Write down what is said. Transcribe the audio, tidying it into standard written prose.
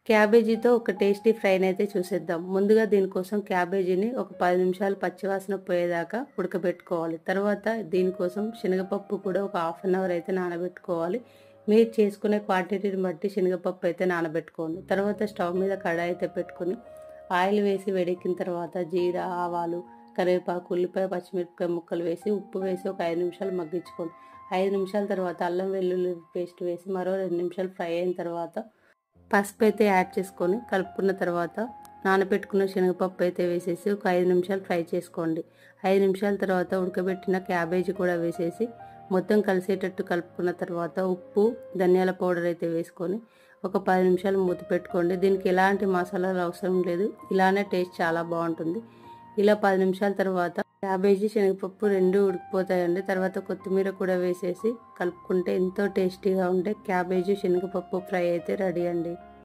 క్యాబేజీతో ఒక టేస్టీ ఫ్రైని అయితే చూసేద్దాం. ముందుగా దీనికోసం క్యాబేజీని ఒక 10 నిమిషాలు పచ్చివాసన పోయేదాకా ఉడకబెట్టుకోవాలి. తర్వాత దీనికోసం శనగపప్పు కూడా ఒక హాఫ్ అన్ అవర్ అయితే నానబెట్టుకోవాలి. మీరు చేసుకునే క్వాంటిటీని బట్టి శనగపప్పు అయితే నానబెట్టుకోండి. తర్వాత స్టవ్ మీద కడాయి అయితే పెట్టుకొని ఆయిల్ వేసి వేడెక్కిన తర్వాత జీరా, ఆవాలు, కరివేపాకు, ఉల్లిపాయ, పచ్చిమిరపకాయ ముక్కలు వేసి ఉప్పు వేసి ఒక 5 నిమిషాలు మగ్గించుకోండి. 5 నిమిషాల తర్వాత అల్లం వెల్లుల్లి పేస్ట్ వేసి మరో 2 నిమిషాలు ఫ్రై అయిన తర్వాత పసుపు అయితే యాడ్ చేసుకొని కలుపుకున్న తర్వాత నానబెట్టుకున్న శనగపప్పు అయితే వేసేసి ఒక 5 నిమిషాలు ఫ్రై చేసుకోండి. 5 నిమిషాల తర్వాత ఉడకబెట్టిన క్యాబేజీ కూడా వేసేసి మొత్తం కలిసేటట్టు కలుపుకున్న తర్వాత ఉప్పు, ధనియాల పౌడర్ అయితే వేసుకొని ఒక 10 నిమిషాలు మూత పెట్టుకోండి. దీనికి ఎలాంటి మసాలాలు అవసరం లేదు, ఇలానే టేస్ట్ చాలా బాగుంటుంది. ఇలా 10 నిమిషాల తర్వాత క్యాబేజీ, శనగపప్పు రెండు ఉడికిపోతాయండి. తర్వాత కొత్తిమీర కూడా వేసేసి కలుపుకుంటే ఎంతో టేస్టీగా ఉండే క్యాబేజీ శనగపప్పు ఫ్రై అయితే రెడీ అండి.